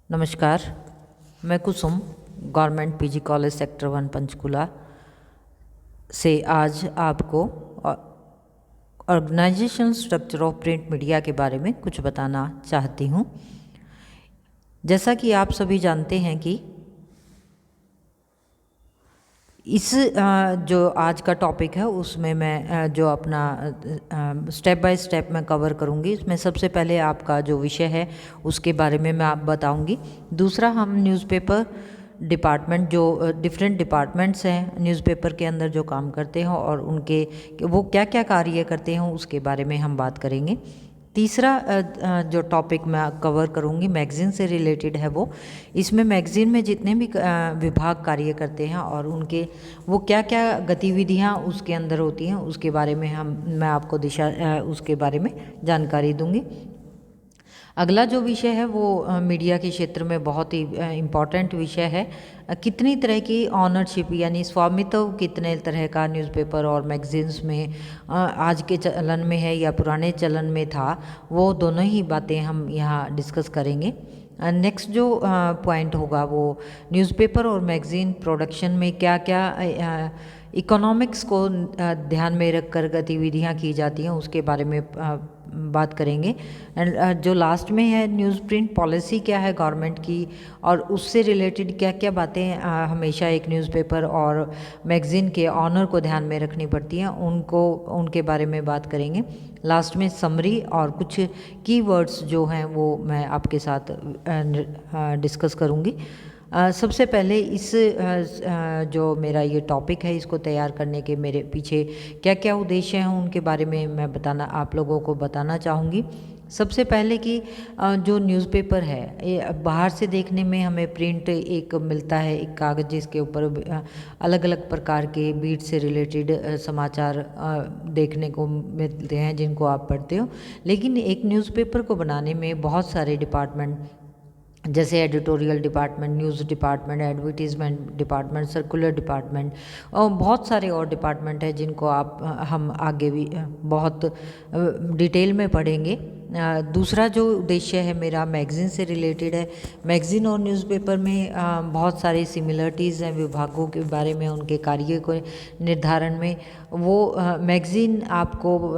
नमस्कार। मैं Kusum government PG college sector 1 Panchkula से आज आपको organisation structure of print media के बारे में कुछ बताना चाहती हूँ। जैसा कि आप सभी जानते हैं कि इस जो आज का टॉपिक है उसमें मैं जो अपना स्टेप बाय स्टेप मैं कवर करूँगी। इसमें सबसे पहले आपका जो विषय है उसके बारे में मैं आप बताऊँगी। दूसरा, हम न्यूज़पेपर डिपार्टमेंट जो डिफरेंट डिपार्टमेंट्स हैं न्यूज़पेपर के अंदर जो काम करते हैं और उनके वो क्या क्या कार्य करते हैं उसके बारे में हम बात करेंगे। तीसरा जो टॉपिक मैं कवर करूँगी मैगज़ीन से रिलेटेड है वो। इसमें मैगज़ीन में जितने भी विभाग कार्य करते हैं और उनके वो क्या क्या गतिविधियाँ उसके अंदर होती हैं उसके बारे में मैं आपको उसके बारे में जानकारी दूँगी। अगला जो विषय है वो मीडिया के क्षेत्र में बहुत ही इम्पॉर्टेंट विषय है। कितनी तरह की ऑनरशिप यानी स्वामित्व कितने तरह का न्यूज़पेपर और मैगज़ीन्स में आज के चलन में है या पुराने चलन में था, वो दोनों ही बातें हम यहाँ डिस्कस करेंगे। नेक्स्ट जो पॉइंट होगा वो न्यूज़पेपर और मैगज़ीन प्रोडक्शन में क्या क्या इकोनॉमिक्स को ध्यान में रखकर गतिविधियाँ की जाती हैं उसके बारे में बात करेंगे। एंड जो लास्ट में है न्यूज़ प्रिंट पॉलिसी क्या है गवर्नमेंट की और उससे रिलेटेड क्या क्या बातें हमेशा एक न्यूज़पेपर और मैगज़ीन के ऑनर को ध्यान में रखनी पड़ती हैं उनके बारे में बात करेंगे। लास्ट में समरी और कुछ कीवर्ड्स जो हैं वो मैं आपके साथ डिस्कस करूँगी। सबसे पहले इस जो मेरा ये टॉपिक है इसको तैयार करने के मेरे पीछे क्या क्या उद्देश्य हैं उनके बारे में मैं आप लोगों को बताना चाहूँगी। सबसे पहले कि जो न्यूज़पेपर है ये बाहर से देखने में हमें प्रिंट एक मिलता है, एक कागज़ जिसके ऊपर अलग अलग प्रकार के बीट से रिलेटेड समाचार देखने को मिलते हैं जिनको आप पढ़ते हो। लेकिन एक न्यूज़पेपर को बनाने में बहुत सारे डिपार्टमेंट जैसे editorial department, news department, advertisement department, circular department और बहुत सारे और डिपार्टमेंट हैं जिनको हम आगे भी बहुत डिटेल में पढ़ेंगे। दूसरा जो उद्देश्य है मेरा मैगज़ीन से रिलेटेड है। मैगज़ीन और न्यूज़पेपर में बहुत सारी सिमिलरिटीज़ हैं विभागों के बारे में, उनके कार्य को निर्धारण में। वो मैगज़ीन आपको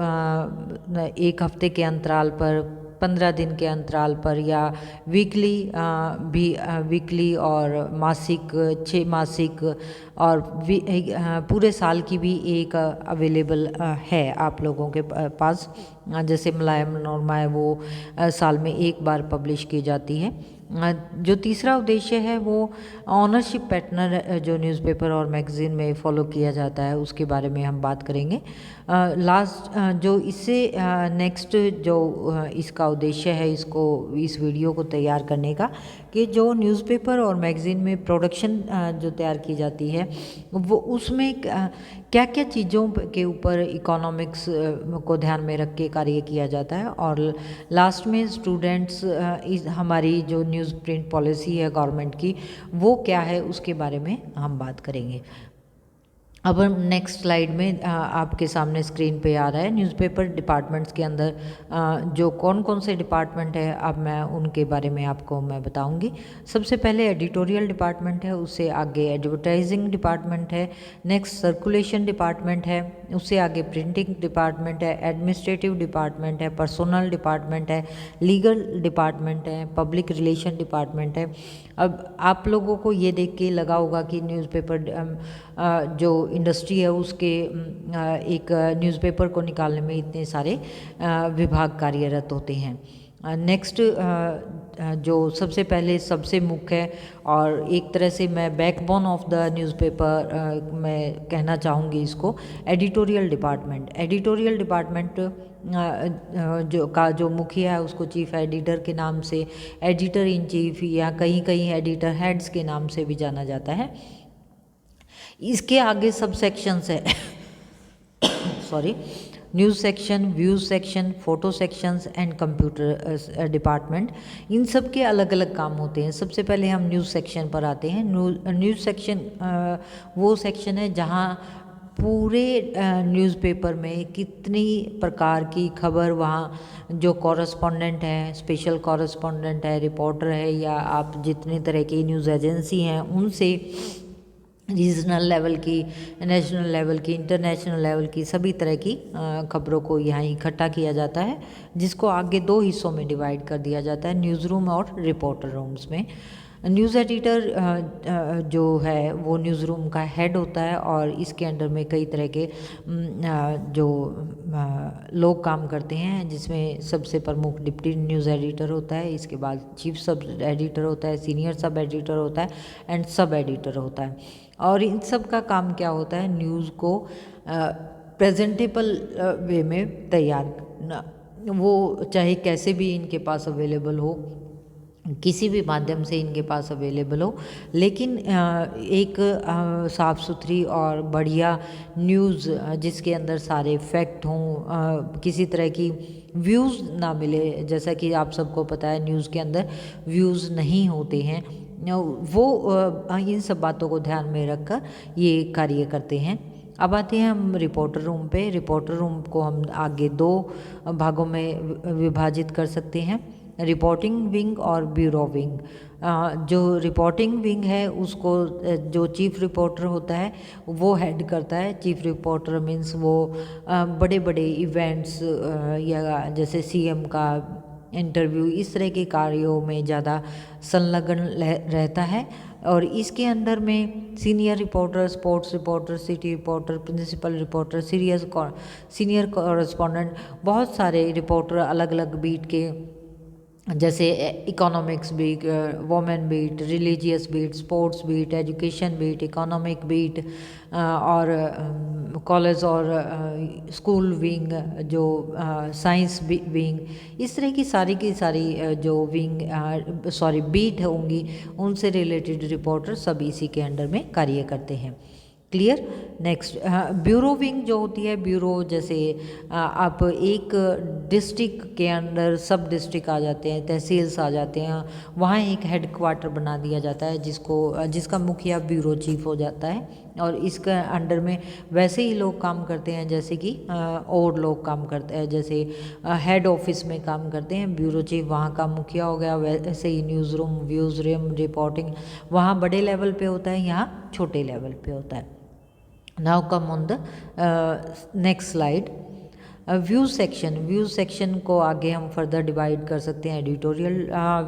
एक हफ्ते के अंतराल पर, 15 दिन के अंतराल पर या वीकली और मासिक, 6 मासिक और पूरे साल की भी एक अवेलेबल है आप लोगों के पास। जैसे मुलायम नॉर्मा है वो साल में एक बार पब्लिश की जाती है। जो तीसरा उद्देश्य है वो ऑनरशिप पैटर्न जो न्यूज़पेपर और मैगज़ीन में फॉलो किया जाता है उसके बारे में हम बात करेंगे। लास्ट जो इससे नेक्स्ट जो इसका उद्देश्य है इस वीडियो को तैयार करने का कि जो न्यूज़पेपर और मैगज़ीन में प्रोडक्शन जो तैयार की जाती है वो उसमें क्या क्या चीज़ों के ऊपर इकोनॉमिक्स को ध्यान में रख के कार्य किया जाता है। और लास्ट में स्टूडेंट्स हमारी जो न्यूज़ प्रिंट पॉलिसी है गवर्नमेंट की वो क्या है उसके बारे में हम बात करेंगे। अब नेक्स्ट स्लाइड में आपके सामने स्क्रीन पे आ रहा है न्यूज़पेपर डिपार्टमेंट्स के अंदर जो कौन कौन से डिपार्टमेंट है अब मैं उनके बारे में आपको मैं बताऊंगी। सबसे पहले एडिटोरियल डिपार्टमेंट है, उससे आगे एडवर्टाइजिंग डिपार्टमेंट है, नेक्स्ट सर्कुलेशन डिपार्टमेंट है, उससे आगे प्रिंटिंग डिपार्टमेंट है, एडमिनिस्ट्रेटिव डिपार्टमेंट है, पर्सनल डिपार्टमेंट है, लीगल डिपार्टमेंट है, पब्लिक रिलेशन डिपार्टमेंट है। अब आप लोगों को ये देख के लगा होगा कि न्यूज़पेपर जो इंडस्ट्री है उसके एक न्यूज़पेपर को निकालने में इतने सारे विभाग कार्यरत होते हैं। नेक्स्ट जो सबसे पहले सबसे मुख्य है और एक तरह से मैं बैकबोन ऑफ द न्यूज़पेपर मैं कहना चाहूँगी इसको, एडिटोरियल डिपार्टमेंट। एडिटोरियल डिपार्टमेंट जो मुखिया है उसको चीफ एडिटर के नाम से, एडिटर इन चीफ या कहीं कहीं एडिटर हेड्स के नाम से भी जाना जाता है। इसके आगे सब सेक्शंस है sorry, news section, views section, photo sections and computer department. इन सब के अलग अलग काम होते हैं। सबसे पहले हम न्यूज़ सेक्शन पर आते हैं। न्यूज़ सेक्शन वो सेक्शन है जहाँ पूरे न्यूज़पेपर में कितनी प्रकार की खबर वहाँ जो कॉरेस्पॉन्डेंट है, स्पेशल कॉरेस्पॉन्डेंट है, रिपोर्टर है, या आप जितने तरह की न्यूज़ एजेंसी हैं उनसे रीजनल लेवल की, नेशनल लेवल की, इंटरनेशनल लेवल की सभी तरह की खबरों को यहाँ इकट्ठा किया जाता है, जिसको आगे दो हिस्सों में डिवाइड कर दिया जाता है, न्यूज़ रूम और रिपोर्टर रूम्स में। न्यूज़ एडिटर जो है वो न्यूज़ रूम का हेड होता है और इसके अंडर में कई तरह के जो लोग काम करते हैं, जिसमें सबसे प्रमुख डिप्टी न्यूज़ एडिटर होता है, इसके बाद चीफ सब एडिटर होता है, सीनियर सब एडिटर होता है एंड सब एडिटर होता है। और इन सब का काम क्या होता है, न्यूज़ को प्रेजेंटेबल वे में तैयार करना, वो चाहे कैसे भी इनके पास अवेलेबल हो, किसी भी माध्यम से इनके पास अवेलेबल हो, लेकिन एक साफ़ सुथरी और बढ़िया न्यूज़ जिसके अंदर सारे फैक्ट हों, किसी तरह की व्यूज़ ना मिले, जैसा कि आप सबको पता है न्यूज़ के अंदर व्यूज़ नहीं होते हैं, वो इन सब बातों को ध्यान में रखकर ये कार्य करते हैं। अब आते हैं हम रिपोर्टर रूम पे। रिपोर्टर रूम को हम आगे दो भागों में विभाजित कर सकते हैं, रिपोर्टिंग विंग और ब्यूरो विंग। जो रिपोर्टिंग विंग है उसको जो चीफ रिपोर्टर होता है वो हेड करता है। चीफ रिपोर्टर मीन्स वो बड़े बड़े इवेंट्स या जैसे सीएम का इंटरव्यू, इस तरह के कार्यों में ज़्यादा संलग्न रहता है। और इसके अंदर में senior reporter, sports reporter, city reporter, principal reporter, senior correspondent, बहुत सारे रिपोर्टर अलग अलग बीट के, जैसे economics beat, women beat, religious beat, sports beat, education beat, economic beat और कॉलेज और स्कूल विंग, जो साइंस विंग, इस तरह की सारी जो विंग बीट होंगी, उनसे रिलेटेड रिपोर्टर सब इसी के अंडर में कार्य करते हैं। क्लियर। नेक्स्ट ब्यूरो विंग जो होती है, ब्यूरो जैसे आप एक डिस्ट्रिक्ट के अंदर सब डिस्ट्रिक्ट आ जाते हैं, तहसील्स आ जाते हैं, वहाँ एक हेड क्वार्टर बना दिया जाता है जिसका मुखिया ब्यूरो चीफ हो जाता है, और इसके अंडर में वैसे ही लोग काम करते हैं जैसे कि और लोग काम करते हैं, जैसे हेड ऑफिस में काम करते हैं ब्यूरो चीफ, वहाँ का मुखिया हो गया। वैसे ही news room, views room, reporting वहाँ बड़े लेवल पे होता है, यहाँ छोटे लेवल पे होता है। Now come on the next slide. Views section. Views section को आगे हम फर्दर डिवाइड कर सकते हैं, editorial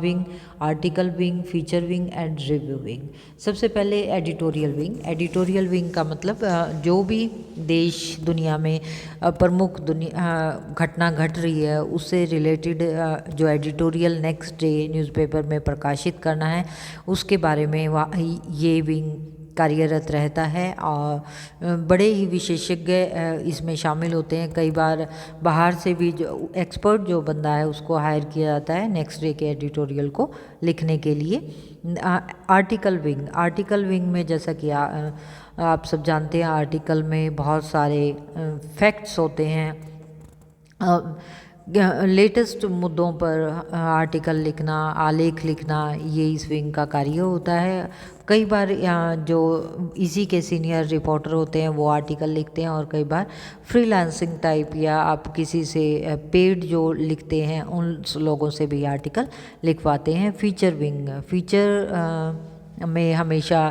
wing, article wing, feature wing and review wing. सबसे पहले एडिटोरियल विंग। एडिटोरियल विंग का मतलब जो भी देश दुनिया में प्रमुख घटना घट रही है उससे रिलेटेड जो एडिटोरियल नेक्स्ट डे न्यूज़पेपर में प्रकाशित करना है, उसके बारे में ये विंग कार्यरत रहता है। और बड़े ही विशेषज्ञ इसमें शामिल होते हैं। कई बार बाहर से भी जो एक्सपर्ट जो बंदा है उसको हायर किया जाता है नेक्स्ट डे के एडिटोरियल को लिखने के लिए। Article wing. आर्टिकल विंग में जैसा कि आप सब जानते हैं, आर्टिकल में बहुत सारे फैक्ट्स होते हैं, लेटेस्ट मुद्दों पर आर्टिकल लिखना, आलेख लिखना, ये इस विंग का कार्य होता है। कई बार जो इसी के सीनियर रिपोर्टर होते हैं वो आर्टिकल लिखते हैं, और कई बार फ्रीलांसिंग टाइप या आप किसी से पेड जो लिखते हैं उन लोगों से भी आर्टिकल लिखवाते हैं। Feature wing. फीचर में हमेशा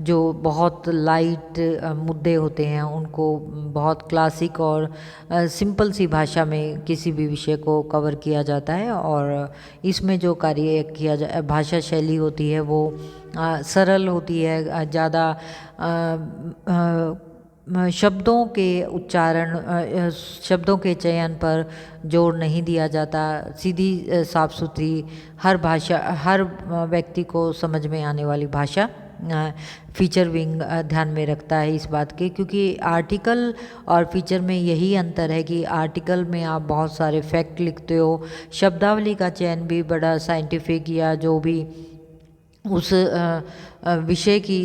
जो बहुत लाइट मुद्दे होते हैं उनको बहुत क्लासिक और सिंपल सी भाषा में किसी भी विषय को कवर किया जाता है, और इसमें जो कार्य किया भाषा शैली होती है वो सरल होती है, ज़्यादा शब्दों के उच्चारण, शब्दों के चयन पर जोर नहीं दिया जाता, सीधी साफ सुथरी हर व्यक्ति को समझ में आने वाली भाषा फीचर विंग ध्यान में रखता है इस बात के, क्योंकि आर्टिकल और फीचर में यही अंतर है कि आर्टिकल में आप बहुत सारे फैक्ट लिखते हो, शब्दावली का चयन भी बड़ा साइंटिफिक या जो भी उस विषय की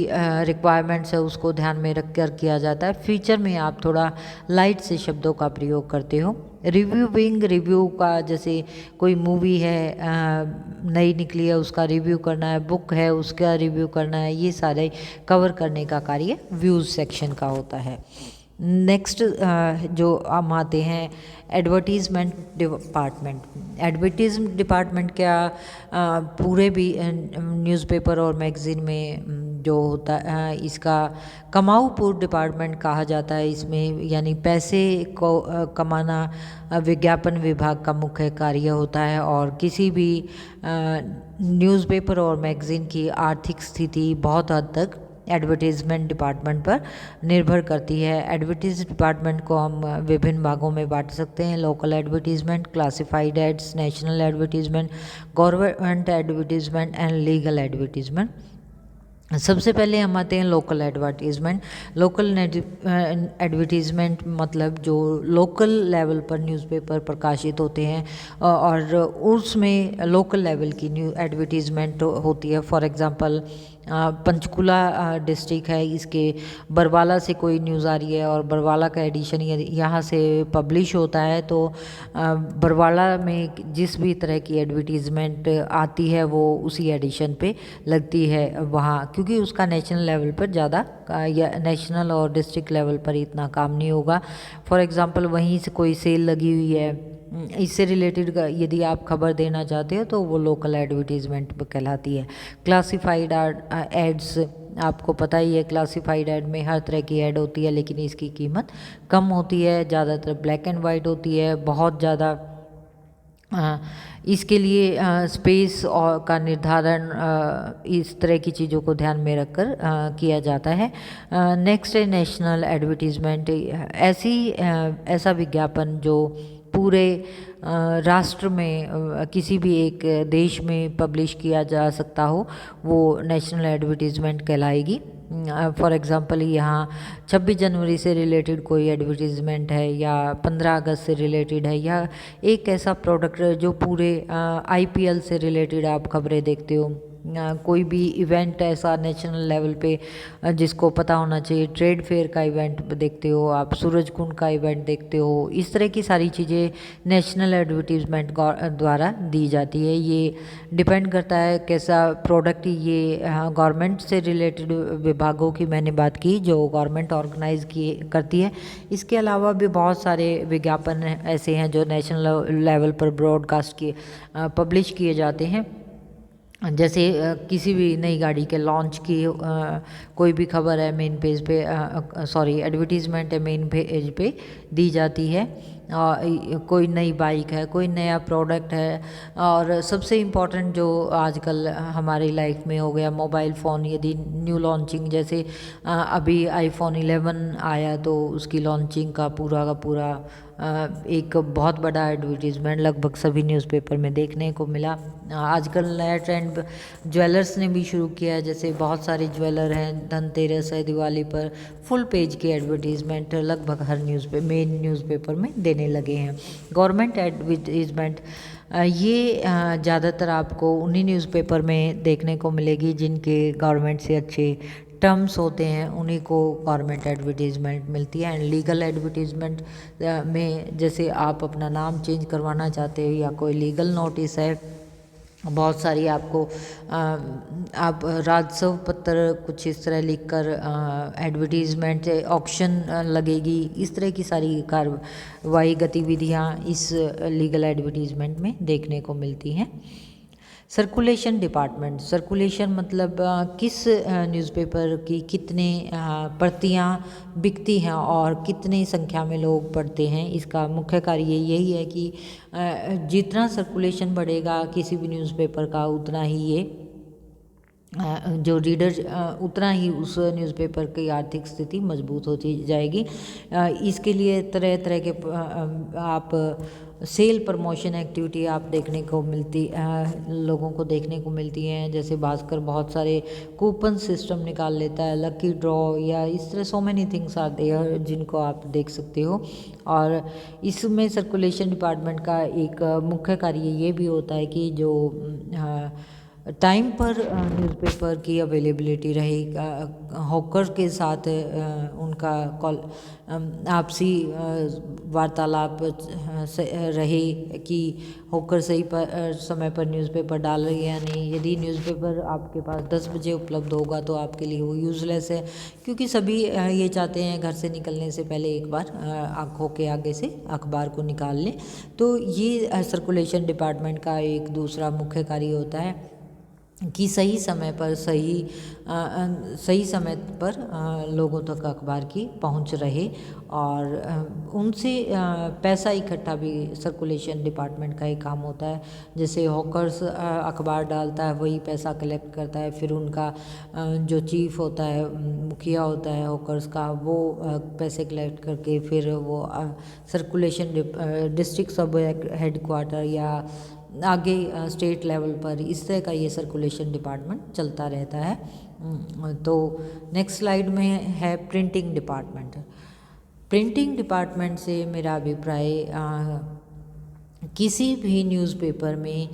रिक्वायरमेंट्स है उसको ध्यान में रख कर किया जाता है। फीचर में आप थोड़ा लाइट से शब्दों का प्रयोग करते हो। Review wing. रिव्यू का जैसे कोई मूवी है नई निकली है उसका रिव्यू करना है, बुक है उसका रिव्यू करना है, ये सारे कवर करने का कार्य व्यूज़ सेक्शन का होता है। नेक्स्ट जो हम आते हैं एडवर्टीज़मेंट डिपार्टमेंट। एडवर्टीज़मेंट डिपार्टमेंट क्या पूरे भी न्यूज़पेपर और मैगज़ीन में जो होता है इसका कमाऊपुर डिपार्टमेंट कहा जाता है। इसमें यानी पैसे को कमाना विज्ञापन विभाग का मुख्य कार्य होता है और किसी भी न्यूज़पेपर और मैगज़ीन की आर्थिक स्थिति बहुत हद तक एडवर्टीज़मेंट डिपार्टमेंट पर निर्भर करती है। एडवर्टीज़ डिपार्टमेंट को हम विभिन्न भागों में बांट सकते हैं। Local advertisement, classified ads, national advertisement, government advertisement and legal advertisement. सबसे पहले हम आते हैं लोकल एडवर्टीज़मेंट। लोकल एडवर्टीज़मेंट मतलब जो लोकल लेवल पर न्यूज़पेपर प्रकाशित होते हैं और उसमें लोकल लेवल की न्यू एडवर्टीज़मेंट होती है। फॉर एग्ज़ाम्पल पंचकुला डिस्ट्रिक्ट है, इसके बरवाला से कोई न्यूज़ आ रही है और बरवाला का एडिशन यहाँ से पब्लिश होता है तो बरवाला में जिस भी तरह की एडवर्टीज़मेंट आती है वो उसी एडिशन पे लगती है वहाँ, क्योंकि उसका नेशनल लेवल पर ज़्यादा या नेशनल और डिस्ट्रिक्ट लेवल पर इतना काम नहीं होगा। फॉर एग्ज़ाम्पल वहीं से कोई सेल लगी हुई है, इससे रिलेटेड यदि आप खबर देना चाहते हो तो वो लोकल एडवर्टीज़मेंट कहलाती है। क्लासिफाइड एड्स, आपको पता ही है क्लासिफाइड ऐड में हर तरह की ऐड होती है लेकिन इसकी कीमत कम होती है, ज़्यादातर ब्लैक एंड वाइट होती है, बहुत ज़्यादा इसके लिए स्पेस और का निर्धारण इस तरह की चीज़ों को ध्यान में रखकर किया जाता है। नेक्स्ट है नेशनल एडवर्टीज़मेंट। ऐसा विज्ञापन जो पूरे राष्ट्र में किसी भी एक देश में पब्लिश किया जा सकता हो वो नेशनल एडवर्टीज़मेंट कहलाएगी। फॉर एग्ज़ाम्पल यहाँ 26 जनवरी से रिलेटेड कोई एडवर्टीज़मेंट है या 15 अगस्त से रिलेटेड है या एक ऐसा प्रोडक्ट जो पूरे IPL से रिलेटेड आप खबरें देखते हो, कोई भी इवेंट ऐसा नेशनल लेवल पे जिसको पता होना चाहिए, ट्रेड फेयर का इवेंट देखते हो आप, सूरजकुंड का इवेंट देखते हो, इस तरह की सारी चीज़ें नेशनल एडवर्टीज़मेंट द्वारा दी जाती है। ये डिपेंड करता है कैसा प्रोडक्ट। ये गवर्नमेंट से रिलेटेड विभागों की मैंने बात की जो गवर्नमेंट ऑर्गेनाइज की करती है। इसके अलावा भी बहुत सारे विज्ञापन ऐसे हैं जो नेशनल लेवल पर ब्रॉडकास्ट किए पब्लिश किए जाते हैं। जैसे किसी भी नई गाड़ी के लॉन्च की कोई भी खबर है मेन पेज पे, एडवर्टीज़मेंट है मेन पेज पे दी जाती है। कोई नई बाइक है, कोई नया प्रोडक्ट है और सबसे इम्पॉर्टेंट जो आजकल हमारी लाइफ में हो गया मोबाइल फ़ोन, यदि न्यू लॉन्चिंग जैसे अभी iPhone 11 आया तो उसकी लॉन्चिंग का पूरा एक बहुत बड़ा एडवर्टीज़मेंट लगभग सभी न्यूज़पेपर में देखने को मिला। आजकल नया ट्रेंड ज्वेलर्स ने भी शुरू किया है, जैसे बहुत सारे ज्वेलर हैं, धनतेरस है, दिवाली पर फुल पेज की एडवर्टीज़मेंट लगभग हर मेन न्यूज़पेपर में देने लगे हैं। गवर्नमेंट एडवर्टीज़मेंट ये ज़्यादातर आपको उन्हीं न्यूज़पेपर में देखने को मिलेगी जिनके गवर्नमेंट से अच्छे टर्म्स होते हैं, उन्हीं को गवर्नमेंट एडवर्टीज़मेंट मिलती है। एंड लीगल एडवर्टीज़मेंट में जैसे आप अपना नाम चेंज करवाना चाहते हो या कोई लीगल नोटिस है, बहुत सारी आपको आप राजस्व पत्र कुछ इस तरह लिखकर एडवर्टीज़मेंट ऑक्शन लगेगी, इस तरह की सारी कार्रवाई गतिविधियाँ इस लीगल एडवर्टीज़मेंट में देखने को मिलती हैं। Circulation department. सर्कुलेशन मतलब किस न्यूज़पेपर की कितने प्रतियां बिकती हैं और कितनी संख्या में लोग पढ़ते हैं, इसका मुख्य कार्य यही है कि जितना सर्कुलेशन बढ़ेगा किसी भी न्यूज़पेपर का उतना ही ये जो रीडर उतना ही उस न्यूज़पेपर की आर्थिक स्थिति मजबूत होती जाएगी। इसके लिए तरह तरह के आप सेल प्रमोशन एक्टिविटी आप देखने को मिलती लोगों को देखने को मिलती हैं। जैसे भास्कर बहुत सारे कूपन सिस्टम निकाल लेता है, लकी ड्रॉ या इस तरह so many things are there जिनको आप देख सकते हो। और इसमें सर्कुलेशन डिपार्टमेंट का एक मुख्य कार्य ये भी होता है कि जो टाइम पर न्यूज़पेपर की अवेलेबिलिटी रही, हॉकर के साथ उनका कॉल आपसी वार्तालाप रहे कि हॉकर सही पर समय पर न्यूज़पेपर डाल रही है या नहीं। यदि न्यूज़पेपर आपके पास 10 बजे उपलब्ध होगा तो आपके लिए वो यूज़लेस है, क्योंकि सभी ये चाहते हैं घर से निकलने से पहले एक बार आँखों के आगे से अखबार को निकाल लें। तो ये सर्कुलेशन डिपार्टमेंट का एक दूसरा मुख्य कार्य होता है कि सही समय पर सही समय पर लोगों तक अखबार की पहुंच रहे, और उनसे पैसा इकट्ठा भी सर्कुलेशन डिपार्टमेंट का ही काम होता है। जैसे हॉकर्स अखबार डालता है, वही पैसा कलेक्ट करता है, फिर उनका जो चीफ होता है, मुखिया होता है हॉकर्स का, वो पैसे कलेक्ट करके फिर वो सर्कुलेशन डिस्ट्रिक्ट सब हेडक्वार्टर या आगे स्टेट लेवल पर इस तरह का ये सर्कुलेशन डिपार्टमेंट चलता रहता है। तो नेक्स्ट स्लाइड में है प्रिंटिंग डिपार्टमेंट। प्रिंटिंग डिपार्टमेंट से मेरा अभिप्राय किसी भी न्यूज़पेपर में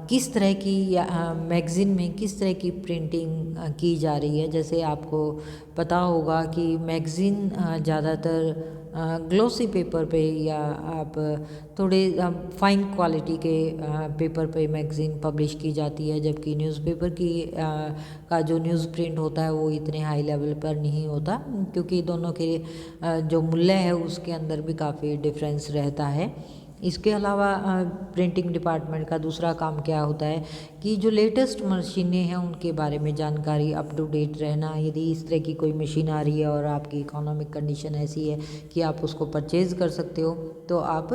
किस तरह की या मैगज़ीन में किस तरह की प्रिंटिंग की जा रही है। जैसे आपको पता होगा कि मैगज़ीन ज़्यादातर ग्लॉसी पेपर पे या आप थोड़े फाइन क्वालिटी के पेपर पे मैगज़ीन पब्लिश की जाती है, जबकि न्यूज़पेपर की का जो न्यूज़ प्रिंट होता है वो इतने हाई लेवल पर नहीं होता, क्योंकि दोनों के जो मूल्य है उसके अंदर भी काफ़ी डिफरेंस रहता है। इसके अलावा प्रिंटिंग डिपार्टमेंट का दूसरा काम क्या होता है कि जो लेटेस्ट मशीनें हैं उनके बारे में जानकारी, अप टू डेट रहना। यदि इस तरह की कोई मशीन आ रही है और आपकी इकोनॉमिक कंडीशन ऐसी है कि आप उसको परचेज़ कर सकते हो, तो आप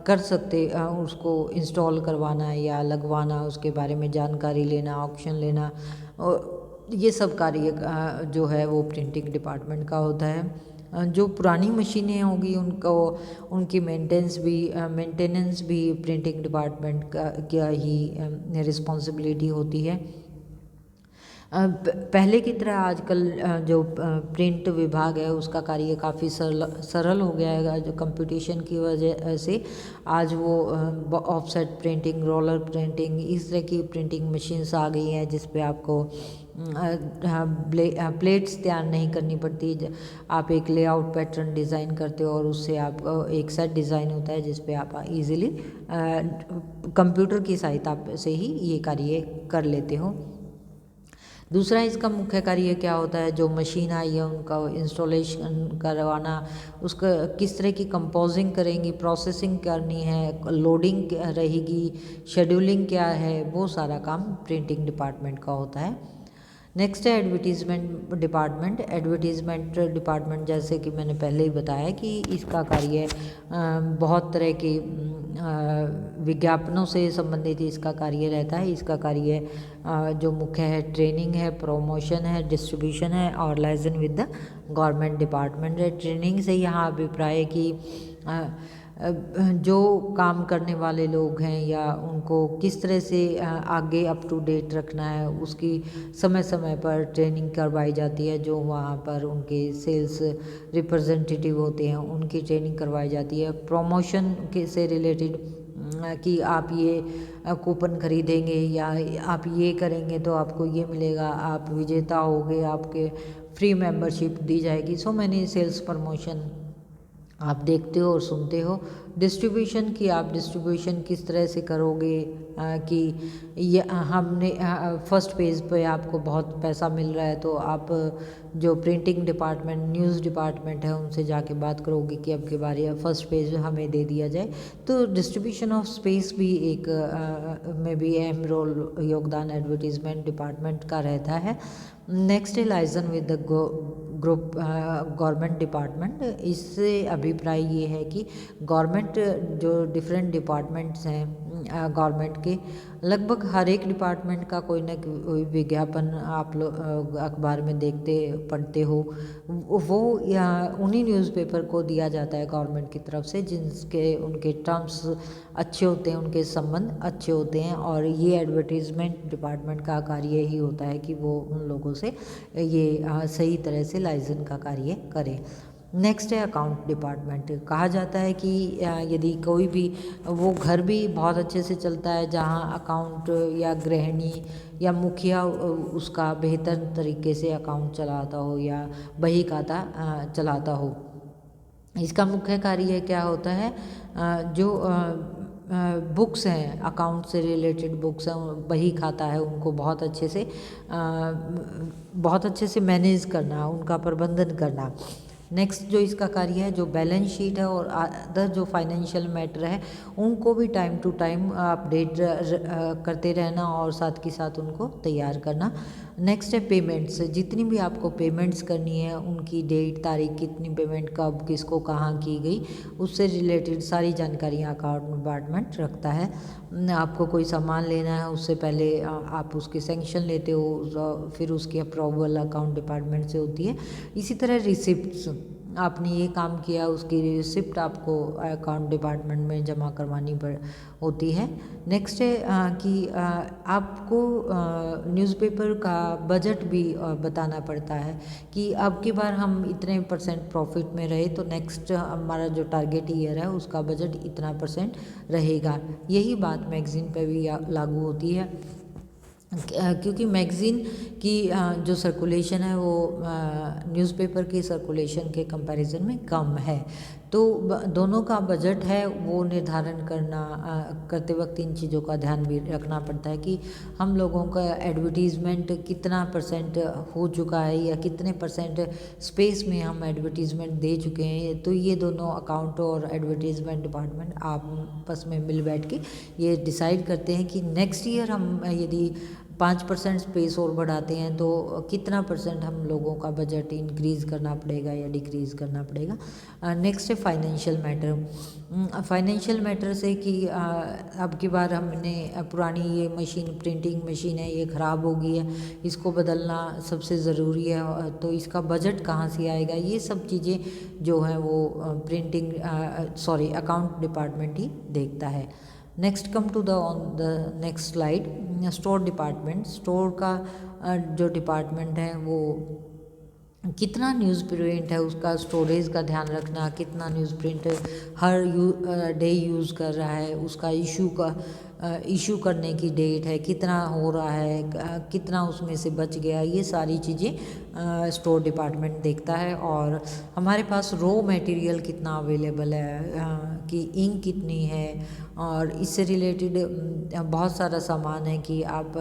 कर सकते उसको इंस्टॉल करवाना या लगवाना, उसके बारे में जानकारी लेना, ऑप्शन लेना, और ये सब कार्य जो है वो प्रिंटिंग डिपार्टमेंट का होता है। जो पुरानी मशीनें होंगी उनको उनकी मेंटेनेंस भी प्रिंटिंग डिपार्टमेंट का ही रिस्पॉन्सिबिलिटी होती है। पहले की तरह आजकल जो प्रिंट विभाग है उसका कार्य काफ़ी सरल हो गया है। जो कंप्यूटेशन की वजह से आज वो ऑफसेट प्रिंटिंग, रोलर प्रिंटिंग, इस तरह की प्रिंटिंग मशीन्स आ गई हैं जिस पे आपको प्लेट्स तैयार नहीं करनी पड़ती। आप एक लेआउट पैटर्न डिज़ाइन करते हो और उससे आप एक सेट डिज़ाइन होता है जिस पे आप इजीली कंप्यूटर की सहायता से ही ये कार्य कर लेते हो। दूसरा इसका मुख्य कार्य क्या होता है, जो मशीन आई है उनका इंस्टॉलेशन करवाना, उसका किस तरह की कंपोजिंग करेंगी, प्रोसेसिंग करनी है, लोडिंग रहेगी, शेड्यूलिंग क्या है, वो सारा काम प्रिंटिंग डिपार्टमेंट का होता है। नेक्स्ट है एडवर्टीज़मेंट डिपार्टमेंट। एडवर्टीज़मेंट डिपार्टमेंट जैसे कि मैंने पहले ही बताया कि इसका कार्य बहुत तरह के विज्ञापनों से संबंधित इसका कार्य रहता है। इसका कार्य जो मुख्य है ट्रेनिंग है, प्रमोशन है, डिस्ट्रीब्यूशन है और liaison with the government department है। ट्रेनिंग से यहाँ अभिप्राय है कि जो काम करने वाले लोग हैं या उनको किस तरह से आगे अप टू डेट रखना है, उसकी समय समय पर ट्रेनिंग करवाई जाती है। जो वहाँ पर उनके सेल्स रिप्रेजेंटेटिव होते हैं उनकी ट्रेनिंग करवाई जाती है। प्रमोशन के से रिलेटेड कि आप ये कूपन खरीदेंगे या आप ये करेंगे तो आपको ये मिलेगा, आप विजेता होगे, आपके फ्री मेंबरशिप दी जाएगी। सो मैनी सेल्स प्रमोशन आप देखते हो और सुनते हो। डिस्ट्रीब्यूशन की आप डिस्ट्रीब्यूशन किस तरह से करोगे कि ये हमने फर्स्ट पेज पे आपको बहुत पैसा मिल रहा है तो आप जो प्रिंटिंग डिपार्टमेंट, न्यूज़ डिपार्टमेंट है उनसे जाके बात करोगे कि अब की बारी फर्स्ट पेज हमें दे दिया जाए। तो डिस्ट्रीब्यूशन ऑफ स्पेस भी एक में भी अहम रोल योगदान एडवर्टीज़मेंट डिपार्टमेंट का रहता है। नेक्स्ट है liaison with the group government department. इससे अभिप्राय ये है कि गवर्नमेंट जो डिफरेंट डिपार्टमेंट्स हैं गवर्नमेंट के, लगभग हर एक डिपार्टमेंट का कोई ना कोई विज्ञापन आप लोग अखबार में देखते पढ़ते हो, वो या उन्हीं न्यूज़पेपर को दिया जाता है गवर्नमेंट की तरफ से, जिनके उनके टर्म्स अच्छे होते हैं, उनके संबंध अच्छे होते हैं। और ये एडवर्टीज़मेंट डिपार्टमेंट का कार्य ही होता है कि वो उन लोगों से ये सही तरह से लाइजन का कार्य करे। नेक्स्ट है अकाउंट डिपार्टमेंट। कहा जाता है कि यदि कोई भी वो घर भी बहुत अच्छे से चलता है जहाँ अकाउंट या गृहिणी या मुखिया उसका बेहतर तरीके से अकाउंट चलाता हो या बही खाता चलाता हो। इसका मुख्य कार्य क्या होता है, जो बुक्स हैं अकाउंट से रिलेटेड बुक्स हैं, बही खाता है, उनको बहुत अच्छे से मैनेज करना, उनका प्रबंधन करना। नेक्स्ट जो इसका कार्य है, जो बैलेंस शीट है और अदर जो फाइनेंशियल मैटर है उनको भी टाइम टू टाइम अपडेट करते रहना और साथ के साथ उनको तैयार करना। नेक्स्ट है पेमेंट्स। जितनी भी आपको पेमेंट्स करनी है उनकी डेट, तारीख, कितनी पेमेंट कब, किसको, कहाँ की गई, उससे रिलेटेड सारी जानकारियाँ अकाउंट डिपार्टमेंट रखता है। आपको कोई सामान लेना है उससे पहले आप उसकी सैंक्शन लेते हो, फिर उसकी अप्रूवल अकाउंट डिपार्टमेंट से होती है। इसी तरह रिसिप्ट्स, आपने ये काम किया उसकी रिसिप्ट आपको अकाउंट डिपार्टमेंट में जमा करवानी होती है। नेक्स्ट है कि आपको न्यूज़पेपर का बजट भी बताना पड़ता है कि अब की बार हम इतने % प्रॉफिट में रहे तो नेक्स्ट हमारा जो टारगेट ईयर है उसका बजट इतना % रहेगा। यही बात मैगज़ीन पे भी लागू होती है, क्योंकि मैगज़ीन की जो सर्कुलेशन है वो न्यूज़पेपर के सर्कुलेशन के कंपैरिजन में कम है। तो दोनों का बजट है वो निर्धारण करते वक्त इन चीज़ों का ध्यान भी रखना पड़ता है कि हम लोगों का एडवर्टीज़मेंट कितना % हो चुका है या कितने % स्पेस में हम एडवर्टीज़मेंट दे चुके हैं। तो ये दोनों अकाउंट और एडवर्टीज़मेंट डिपार्टमेंट आपस में मिल बैठ के ये डिसाइड करते हैं कि नेक्स्ट ईयर हम यदि 5% स्पेस और बढ़ाते हैं तो कितना % हम लोगों का बजट इंक्रीज़ करना पड़ेगा या डिक्रीज़ करना पड़ेगा। नेक्स्ट है फाइनेंशियल मैटर। फाइनेंशियल मैटर से कि अब की बार हमने पुरानी ये मशीन, प्रिंटिंग मशीन है, ये ख़राब हो गई है, इसको बदलना सबसे ज़रूरी है, तो इसका बजट कहाँ से आएगा, ये सब चीज़ें जो हैं वो अकाउंट डिपार्टमेंट ही देखता है। Next come to the on the next slide, store department. Store का जो डिपार्टमेंट है वो कितना न्यूज़ प्रिंट है उसका स्टोरेज का ध्यान रखना, कितना न्यूज़ प्रिंट हर डे यूज़ कर रहा है, उसका इशू करने की डेट है, कितना हो रहा है, कितना उसमें से बच गया, ये सारी चीज़ें स्टोर डिपार्टमेंट देखता है। और हमारे पास रॉ मटेरियल कितना अवेलेबल है, कि इंक कितनी है, और इससे रिलेटेड बहुत सारा सामान है कि आप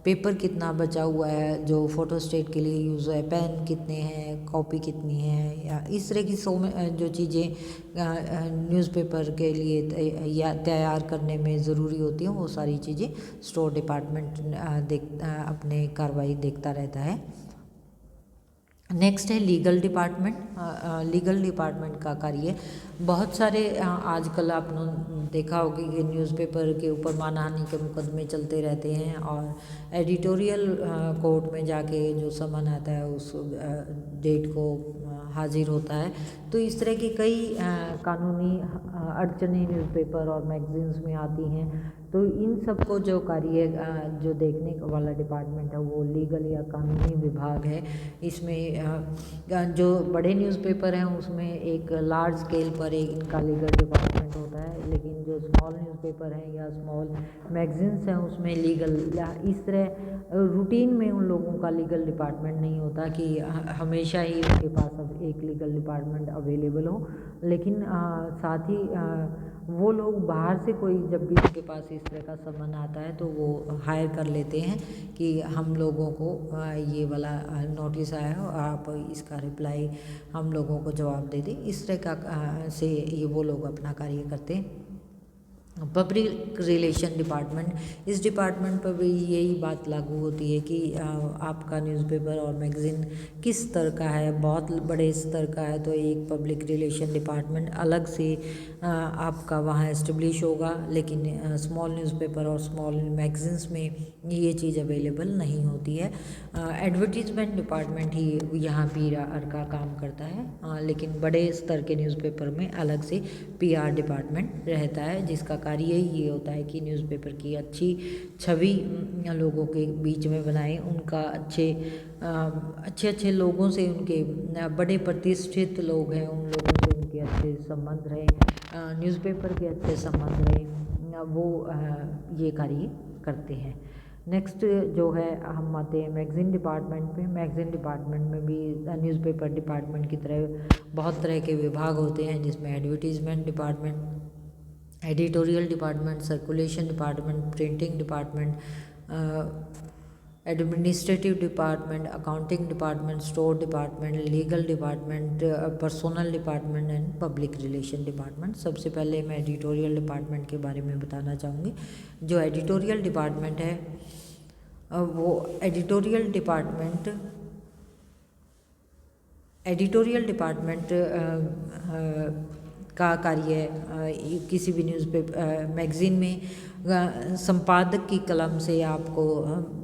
पेपर कितना बचा हुआ है जो फ़ोटोस्टेट के लिए यूज़ है, पेन कितने हैं, कॉपी कितनी है, या इस तरह की जो चीज़ें न्यूज़पेपर के लिए या तैयार करने में ज़रूरी होती हैं, वो सारी चीज़ें स्टोर डिपार्टमेंट अपने कार्रवाई देखता रहता है। नेक्स्ट है लीगल डिपार्टमेंट। लीगल डिपार्टमेंट का कार्य बहुत सारे आजकल आपने देखा होगा कि न्यूज़पेपर के ऊपर मानहानि के मुकदमे चलते रहते हैं और एडिटोरियल कोर्ट में जाके जो समन आता है उस डेट को हाजिर होता है। तो इस तरह की कई कानूनी अड़चनें न्यूज़पेपर और मैगज़ीन्स में आती हैं। तो इन सब को जो कार्य जो देखने वाला डिपार्टमेंट है वो लीगल या कानूनी विभाग है। इसमें जो बड़े न्यूज़पेपर हैं उसमें एक लार्ज स्केल पर एक इनका लीगल डिपार्टमेंट होता है, लेकिन जो स्मॉल न्यूज़पेपर हैं या स्मॉल मैगज़ीन्स हैं उसमें लीगल या इस तरह रूटीन में उन लोगों का लीगल डिपार्टमेंट नहीं होता कि हमेशा ही उनके पास अब एक लीगल डिपार्टमेंट अवेलेबल हो। लेकिन साथ ही वो लोग बाहर से कोई जब भी उनके पास इस तरह का सामान आता है तो वो हायर कर लेते हैं कि हम लोगों को ये वाला नोटिस आया है और आप इसका रिप्लाई हम लोगों को जवाब दे दें। इस तरह का से ये वो लोग अपना कार्य करते हैं। पब्लिक रिलेशन डिपार्टमेंट, इस डिपार्टमेंट पर भी यही बात लागू होती है कि आपका न्यूज़पेपर और मैगज़ीन किस स्तर का है। बहुत बड़े स्तर का है तो एक पब्लिक रिलेशन डिपार्टमेंट अलग से आपका वहाँ इस्टेब्लिश होगा, लेकिन स्मॉल न्यूज़पेपर और स्मॉल मैगज़ीन्स में ये चीज़ अवेलेबल नहीं होती है। एडवर्टीज़मेंट डिपार्टमेंट ही यहाँ PR का काम करता है, लेकिन बड़े स्तर के न्यूज़पेपर में अलग से PR डिपार्टमेंट रहता है जिसका कार्य ही ये होता है कि न्यूज़पेपर की अच्छी छवि लोगों के बीच में बनाएं, उनका अच्छे अच्छे लोगों से, उनके बड़े प्रतिष्ठित लोग हैं उन लोगों से उनके अच्छे संबंध रहे, न्यूज़पेपर के अच्छे संबंध रहे, वो ये कार्य करते हैं। नेक्स्ट जो है हम आते हैं मैगज़ीन डिपार्टमेंट पे। मैगज़ीन डिपार्टमेंट में भी न्यूज़पेपर डिपार्टमेंट की तरह बहुत तरह के विभाग होते हैं, जिसमें advertisement department, editorial department, circulation department, printing department, administrative department, accounting department, store department, legal department, personal department and public relation department. सबसे पहले मैं एडिटोरियल डिपार्टमेंट के बारे में बताना चाहूँगी। जो एडिटोरियल डिपार्टमेंट है वो एडिटोरियल डिपार्टमेंट का कार्य किसी भी न्यूज़पेपर मैगज़ीन में संपादक की कलम से आपको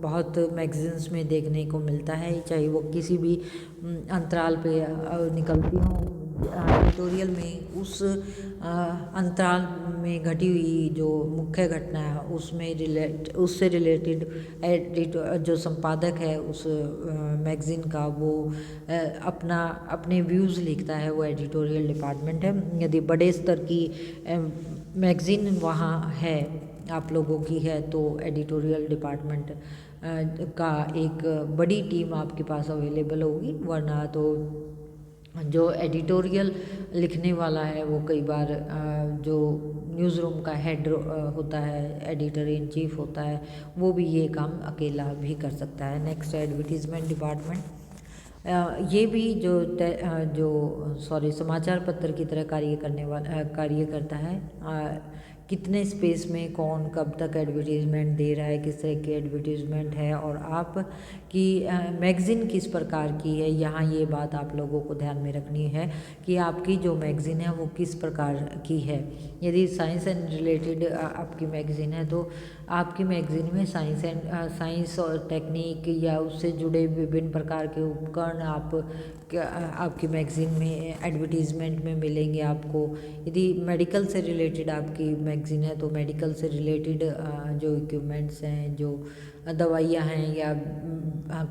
बहुत मैगज़ीन्स में देखने को मिलता है, चाहे वो किसी भी अंतराल पे निकलती हों। एडिटोरियल में उस अंतराल में घटी हुई जो मुख्य घटना है उससे रिलेटेड जो संपादक है उस मैगज़ीन का, वो अपने व्यूज़ लिखता है, वो एडिटोरियल डिपार्टमेंट है। यदि बड़े स्तर की मैगज़ीन वहाँ है, आप लोगों की है, तो एडिटोरियल डिपार्टमेंट का एक बड़ी टीम आपके पास अवेलेबल होगी, वरना तो जो एडिटोरियल लिखने वाला है वो कई बार जो न्यूज़ रूम का हेड होता है, एडिटर इन चीफ होता है, वो भी ये काम अकेला भी कर सकता है। Next advertisement department. ये भी समाचार पत्र की तरह कार्य करता है। कितने स्पेस में कौन कब तक एडवर्टीज़मेंट दे रहा है, किस तरह की एडवर्टीज़मेंट है, और आप की मैगज़ीन किस प्रकार की है। यहाँ ये बात आप लोगों को ध्यान में रखनी है कि आपकी जो मैगज़ीन है वो किस प्रकार की है। यदि साइंस एंड रिलेटेड आपकी मैगज़ीन है तो आपकी मैगज़ीन में साइंस और टेक्निक या उससे जुड़े विभिन्न प्रकार के उपकरण आपकी मैगज़ीन में एडवर्टीज़मेंट में मिलेंगे आपको। यदि मेडिकल से रिलेटेड आपकी मैगज़ीन है तो मेडिकल से रिलेटेड जो इक्विपमेंट्स हैं, जो दवाइयाँ हैं या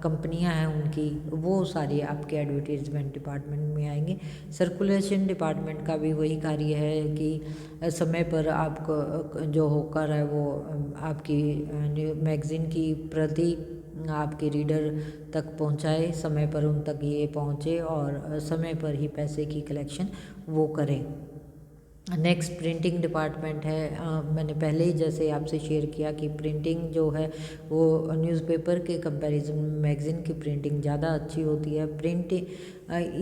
कंपनियां हैं उनकी, वो सारी आपके एडवर्टीज़मेंट डिपार्टमेंट में आएंगे। सर्कुलेशन डिपार्टमेंट का भी वही कार्य है कि समय पर आपको जो होकर है वो आपकी मैगज़ीन की प्रति आपके रीडर तक पहुंचाए, समय पर उन तक ये पहुंचे और समय पर ही पैसे की कलेक्शन वो करें। नेक्स्ट प्रिंटिंग डिपार्टमेंट है। मैंने पहले ही जैसे आपसे शेयर किया कि प्रिंटिंग जो है वो न्यूज़पेपर के कंपैरिजन में मैगज़ीन की प्रिंटिंग ज़्यादा अच्छी होती है।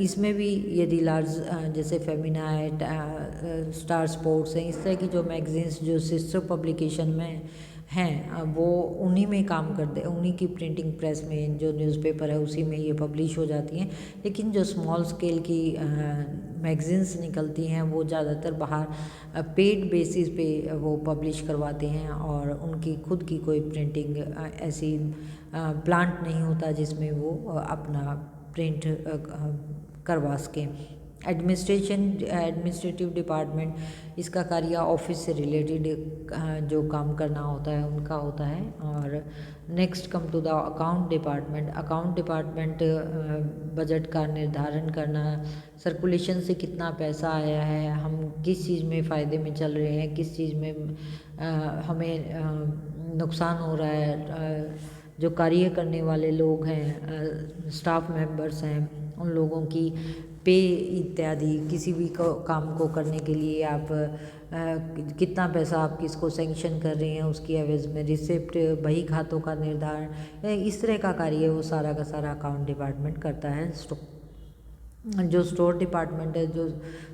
इसमें भी यदि लार्ज जैसे फेमिना है, स्टार स्पोर्ट्स हैं, इस तरह की जो मैगज़ीन्स जो सिस्टर पब्लिकेशन में हैं वो उन्हीं में काम करते हैं, उन्हीं की प्रिंटिंग प्रेस में जो न्यूज़पेपर है उसी में ये पब्लिश हो जाती हैं। लेकिन जो स्मॉल स्केल की मैगज़ीन्स निकलती हैं वो ज़्यादातर बाहर पेड बेसिस पे वो पब्लिश करवाते हैं और उनकी खुद की कोई प्रिंटिंग ऐसी प्लांट नहीं होता जिसमें वो अपना प्रिंट करवा सकें। एडमिनिस्ट्रेटिव डिपार्टमेंट, इसका कार्य ऑफिस से रिलेटेड जो काम करना होता है उनका होता है। और next come to the account department. Account department budget का निर्धारण करना, सर्कुलेशन से कितना पैसा आया है, हम किस चीज़ में फ़ायदे में चल रहे हैं, किस चीज़ में हमें नुकसान हो रहा है। जो कार्य करने वाले लोग हैं, स्टाफ मेंबर्स हैं, उन लोगों की पे इत्यादि, किसी भी काम को करने के लिए आप कितना पैसा आप किसको सेंक्शन कर रहे हैं, उसकी एवज में रिसिप्ट, बही खातों का निर्धारण, इस तरह का कार्य वो सारा का सारा अकाउंट डिपार्टमेंट करता है। जो स्टोर डिपार्टमेंट है, जो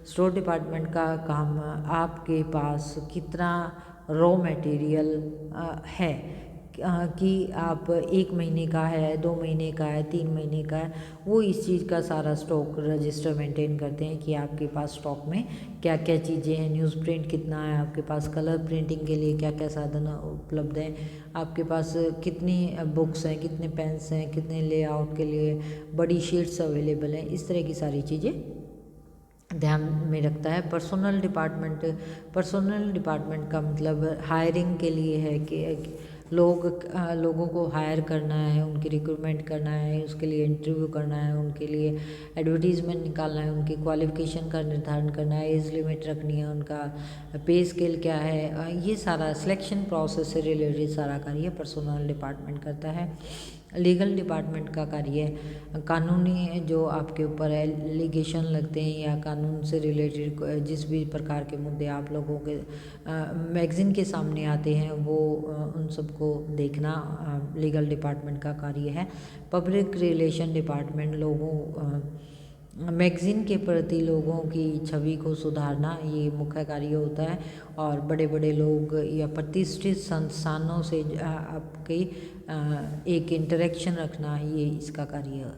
स्टोर डिपार्टमेंट का काम आपके पास कितना रॉ मटेरियल है, कि आप 1 महीने का है, 2 महीने का है, 3 महीने का है, वो इस चीज़ का सारा स्टॉक रजिस्टर मेंटेन करते हैं कि आपके पास स्टॉक में क्या क्या चीज़ें हैं, न्यूज़ प्रिंट कितना है आपके पास, कलर प्रिंटिंग के लिए क्या क्या साधन उपलब्ध हैं, आपके पास कितनी बुक्स हैं, कितने पेन्स हैं, कितने लेआउट के लिए बड़ी शीट्स अवेलेबल हैं, इस तरह की सारी चीज़ें ध्यान में रखता है। पर्सनल डिपार्टमेंट का मतलब हायरिंग के लिए है कि लोगों को हायर करना है, उनकी रिक्रूटमेंट करना है, उसके लिए इंटरव्यू करना है, उनके लिए एडवर्टीज़मेंट निकालना है, उनकी क्वालिफ़िकेशन का निर्धारण करना है, एज लिमिट रखनी है, उनका पे स्केल क्या है, ये सारा सिलेक्शन प्रोसेस से रिलेटेड सारा कार्य पर्सनल डिपार्टमेंट करता है। लीगल डिपार्टमेंट का कार्य कानूनी जो आपके ऊपर एलिगेशन लगते हैं या कानून से रिलेटेड जिस भी प्रकार के मुद्दे आप लोगों के मैगज़ीन के सामने आते हैं वो उन सबको देखना लीगल डिपार्टमेंट का कार्य है। पब्लिक रिलेशन डिपार्टमेंट मैगज़ीन के प्रति लोगों की छवि को सुधारना ये मुख्य कार्य होता है। और बड़े बड़े लोग या प्रतिष्ठित संस्थानों से आपकी एक इंटरेक्शन रखना ये इसका कार्य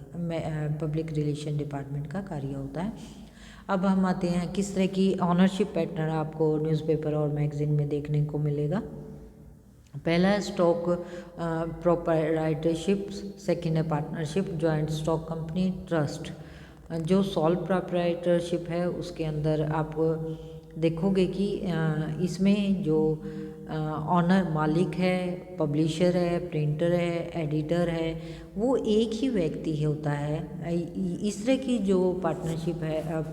पब्लिक रिलेशन डिपार्टमेंट का कार्य होता है। अब हम आते हैं किस तरह की ऑनरशिप पैटर्न आपको न्यूज़पेपर और मैगज़ीन में देखने को मिलेगा। पहला है स्टॉक प्रोप्राइटरशिप, सेकेंड है partnership, joint stock company, trust. जो सॉल प्रोप्राइटरशिप है उसके अंदर आप देखोगे कि इसमें जो ऑनर मालिक है, पब्लिशर है, प्रिंटर है, एडिटर है, वो एक ही व्यक्ति होता है। इस तरह की जो पार्टनरशिप है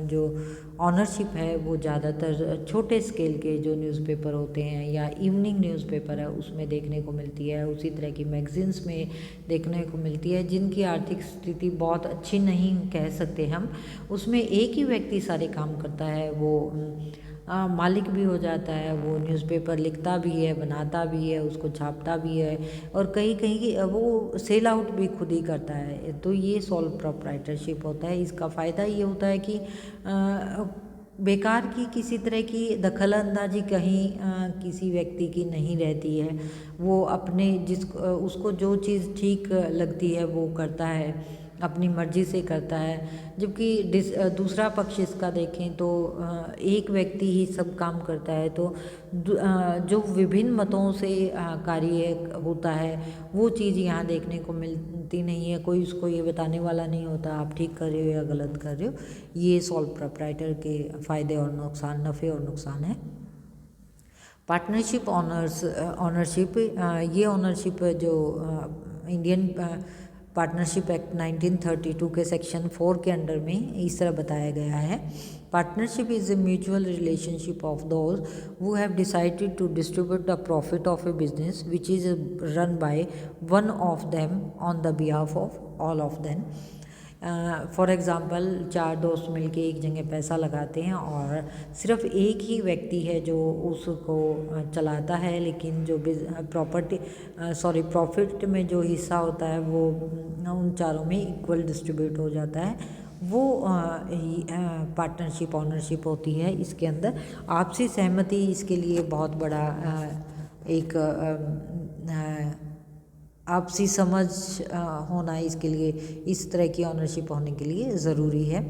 जो ऑनरशिप है वो ज़्यादातर छोटे स्केल के जो न्यूज़पेपर होते हैं या इवनिंग न्यूज़पेपर है उसमें देखने को मिलती है। उसी तरह की मैगज़ीन्स में देखने को मिलती है जिनकी आर्थिक स्थिति बहुत अच्छी नहीं कह सकते हम, उसमें एक ही व्यक्ति सारे काम करता है। वो मालिक भी हो जाता है, वो न्यूज़पेपर लिखता भी है, बनाता भी है, उसको छापता भी है और कहीं कहीं की वो सेल आउट भी खुद ही करता है। तो ये सोल प्रोप्राइटरशिप होता है। इसका फ़ायदा ये होता है कि बेकार की किसी तरह की दखल अंदाजी कहीं किसी व्यक्ति की नहीं रहती है। वो अपने उसको जो चीज़ ठीक लगती है वो करता है, अपनी मर्ज़ी से करता है। जबकि दूसरा पक्ष इसका देखें तो एक व्यक्ति ही सब काम करता है। तो जो विभिन्न मतों से कार्य होता है वो चीज़ यहाँ देखने को मिलती नहीं है। कोई उसको ये बताने वाला नहीं होता आप ठीक कर रहे हो या गलत कर रहे हो। ये सोल प्रोप्राइटर के फ़ायदे और नुकसान, नफ़े और नुकसान है। पार्टनरशिप ऑनरशिप, ये ऑनरशिप जो इंडियन पार्टनरशिप एक्ट 1932 के सेक्शन 4 के अंडर में इस तरह बताया गया है। Partnership is a mutual relationship of those who have decided to distribute the profit of a business which is run by one of them on the behalf of all of them. For example 4 दोस्त मिलके एक जगह पैसा लगाते हैं और सिर्फ एक ही व्यक्ति है जो उसको चलाता है, लेकिन जो प्रॉफिट में जो हिस्सा होता है वो उन चारों में इक्वल डिस्ट्रीब्यूट हो जाता है। वो पार्टनरशिप ऑनरशिप होती है। इसके अंदर आपसी सहमति इसके लिए बहुत बड़ा एक आपसी समझ होना इसके लिए, इस तरह की ऑनरशिप होने के लिए ज़रूरी है।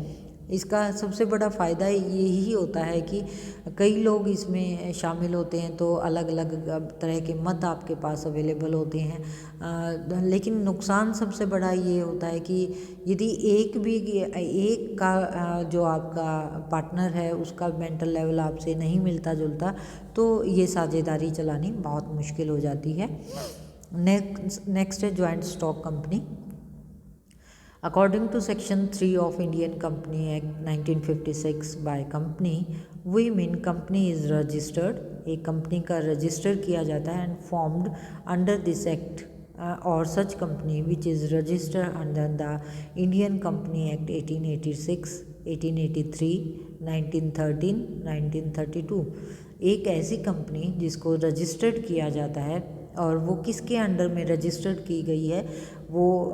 इसका सबसे बड़ा फ़ायदा यही होता है कि कई लोग इसमें शामिल होते हैं तो अलग अलग तरह के मत आपके पास अवेलेबल होते हैं। लेकिन नुकसान सबसे बड़ा ये होता है कि यदि एक का जो आपका पार्टनर है उसका मेंटल लेवल आपसे नहीं मिलता जुलता तो ये साझेदारी चलानी बहुत मुश्किल हो जाती है। नेक्स्ट है joint stock company. According to section 3 of Indian company act 1956 by company we mean company is registered. एक कंपनी का रजिस्टर किया जाता है and formed under this act और such company which is registered under the Indian company act 1886, 1883, 1913, 1932। एक ऐसी company जिसको registered किया जाता है और वो किसके अंडर में रजिस्टर्ड की गई है, वो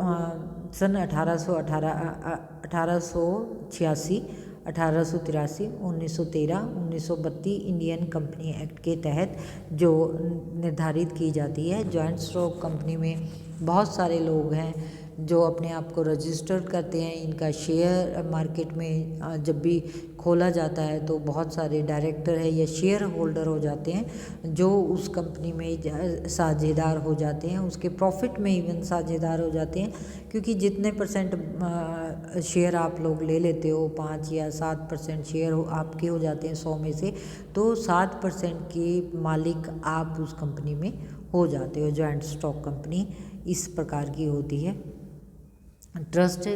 सन 1886, 1883, 1913, 1932 इंडियन कंपनी एक्ट के तहत जो निर्धारित की जाती है। जॉइंट स्टॉक कंपनी में बहुत सारे लोग हैं जो अपने आप को रजिस्टर करते हैं। इनका शेयर मार्केट में जब भी खोला जाता है तो बहुत सारे डायरेक्टर है या शेयर होल्डर हो जाते हैं जो उस कंपनी में साझेदार हो जाते हैं, उसके प्रॉफिट में इवन साझेदार हो जाते हैं, क्योंकि जितने परसेंट शेयर आप लोग ले लेते हो, 5 या 7% शेयर आपके हो जाते हैं 100 में से, तो 7% के मालिक आप उस कंपनी में हो जाते हो। जॉइंट स्टॉक कंपनी इस प्रकार की होती है। ट्रस्ट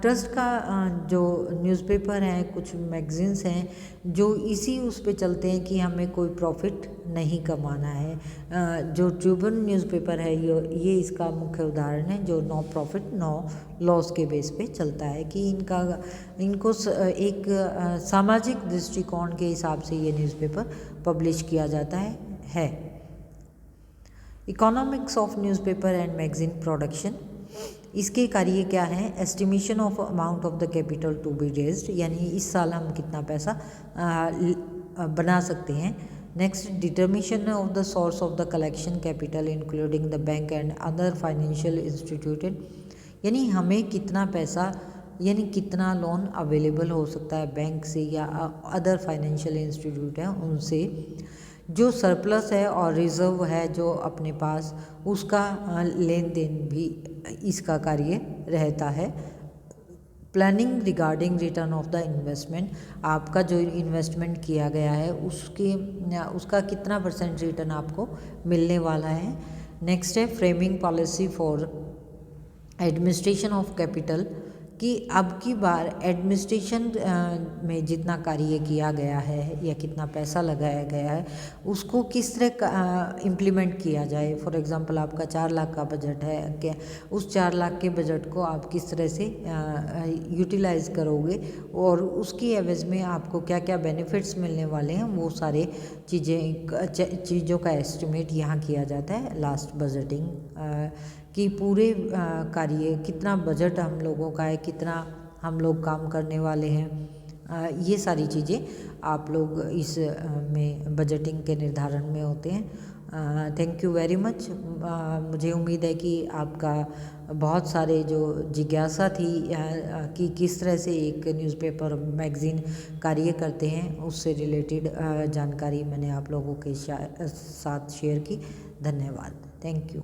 ट्रस्ट का जो न्यूज़पेपर हैं, कुछ मैगज़ीन्स हैं जो इसी उस पे चलते हैं कि हमें कोई प्रॉफिट नहीं कमाना है। जो ट्रिब्यून न्यूज़पेपर है ये इसका मुख्य उदाहरण है, जो नो प्रॉफिट नो लॉस के बेस पे चलता है कि इनको एक सामाजिक दृष्टिकोण के हिसाब से ये न्यूज़पेपर पब्लिश किया जाता है। Economics of newspaper and magazine production, इसके कार्य क्या है? Estimation of amount of the capital to be raised, यानी इस साल हम कितना पैसा बना सकते हैं। Next, determination of the source of the collection capital including the bank and other financial instituted, यानी हमें कितना पैसा यानी कितना लोन अवेलेबल हो सकता है बैंक से या अदर फाइनेंशियल इंस्टीट्यूट हैं उनसे। जो सरप्लस है और रिज़र्व है जो अपने पास, उसका लेन देन भी इसका कार्य रहता है। Planning regarding return of the investment, आपका जो इन्वेस्टमेंट किया गया है उसका कितना % रिटर्न आपको मिलने वाला है। नेक्स्ट है framing policy for administration of capital, कि अब की बार एडमिनिस्ट्रेशन में जितना कार्य किया गया है या कितना पैसा लगाया गया है उसको किस तरह इम्प्लीमेंट किया जाए। फॉर एग्जांपल आपका 4 लाख का बजट है, क्या उस 4 लाख के बजट को आप किस तरह से यूटिलाइज़ करोगे और उसकी एवज में आपको क्या क्या बेनिफिट्स मिलने वाले हैं, वो सारे चीज़ों का एस्टिमेट यहाँ किया जाता है लास्ट बजटिंग कि पूरे कार्य कितना बजट हम लोगों का है, कितना हम लोग काम करने वाले हैं, ये सारी चीज़ें आप लोग इस में बजटिंग के निर्धारण में होते हैं। Thank you very much. मुझे उम्मीद है कि आपका बहुत सारे जो जिज्ञासा थी कि किस तरह से एक न्यूज़पेपर मैगज़ीन कार्य करते हैं, उससे रिलेटेड जानकारी मैंने आप लोगों के साथ शेयर की। धन्यवाद। Thank you.